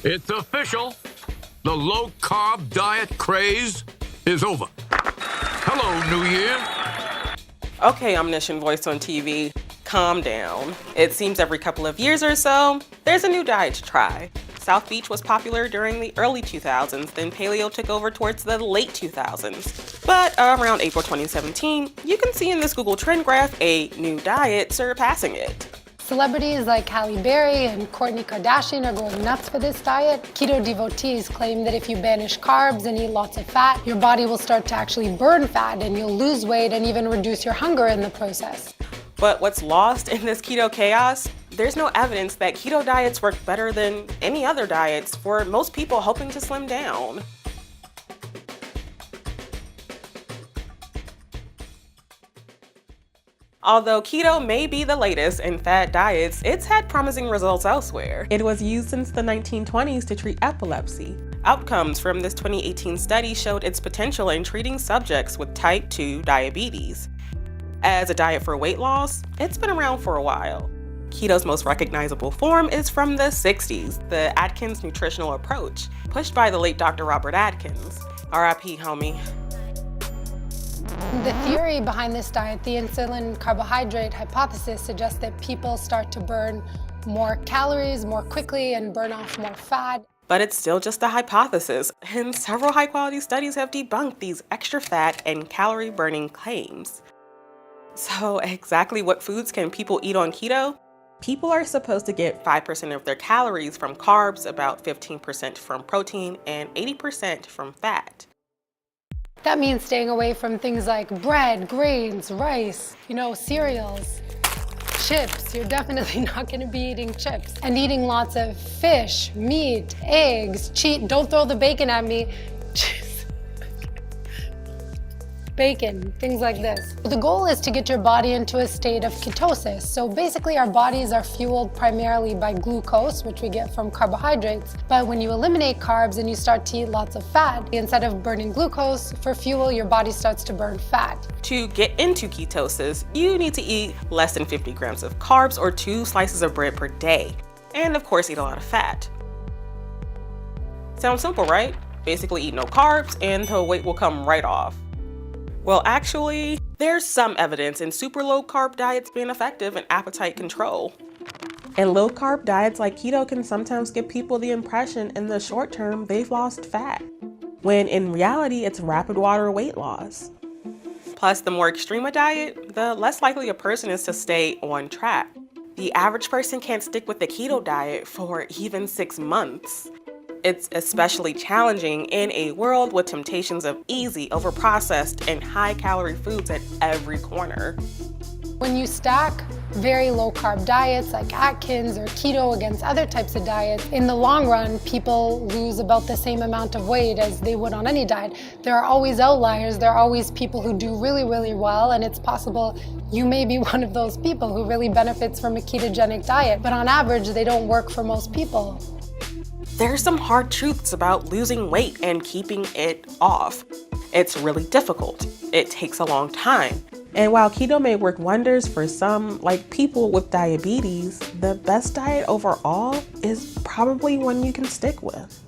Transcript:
It's official. The low-carb diet craze is over. Hello, New Year. Okay, omniscient voice on TV, calm down. It seems every couple of years or so, there's a new diet to try. South Beach was popular during the early 2000s, then paleo took over towards the late 2000s. But around April 2017, you can see in this Google trend graph a new diet surpassing it. Celebrities like Halle Berry and Kourtney Kardashian are going nuts for this diet. Keto devotees claim that if you banish carbs and eat lots of fat, your body will start to actually burn fat and you'll lose weight and even reduce your hunger in the process. But what's lost in this keto chaos? There's no evidence that keto diets work better than any other diets for most people hoping to slim down. Although keto may be the latest in fad diets, it's had promising results elsewhere. It was used since the 1920s to treat epilepsy. Outcomes from this 2018 study showed its potential in treating subjects with type 2 diabetes. As a diet for weight loss, it's been around for a while. Keto's most recognizable form is from the 60s, the Atkins nutritional approach, pushed by the late Dr. Robert Atkins. RIP, homie. The theory behind this diet, the insulin carbohydrate hypothesis, suggests that people start to burn more calories more quickly and burn off more fat. But it's still just a hypothesis, and several high-quality studies have debunked these extra fat and calorie-burning claims. So exactly what foods can people eat on keto? People are supposed to get 5% of their calories from carbs, about 15% from protein, and 80% from fat. That means staying away from things like bread, grains, rice, cereals, chips. You're definitely not going to be eating chips. And eating lots of fish, meat, eggs, don't throw the bacon at me. Bacon, things like this. The goal is to get your body into a state of ketosis. So basically our bodies are fueled primarily by glucose, which we get from carbohydrates. But when you eliminate carbs and you start to eat lots of fat, instead of burning glucose for fuel, your body starts to burn fat. To get into ketosis, you need to eat less than 50 grams of carbs or 2 slices of bread per day. And of course, eat a lot of fat. Sounds simple, right? Basically eat no carbs and the weight will come right off. Well, actually, there's some evidence in super low-carb diets being effective in appetite control. And low-carb diets like keto can sometimes give people the impression in the short term they've lost fat, when in reality it's rapid water weight loss. Plus, the more extreme a diet, the less likely a person is to stay on track. The average person can't stick with the keto diet for even 6 months. It's especially challenging in a world with temptations of easy, overprocessed, and high-calorie foods at every corner. When you stack very low-carb diets like Atkins or keto against other types of diets, in the long run, people lose about the same amount of weight as they would on any diet. There are always outliers. There are always people who do really, really well, and it's possible you may be one of those people who really benefits from a ketogenic diet. But on average, they don't work for most people. There's some hard truths about losing weight and keeping it off. It's really difficult. It takes a long time. And while keto may work wonders for some, like people with diabetes, the best diet overall is probably one you can stick with.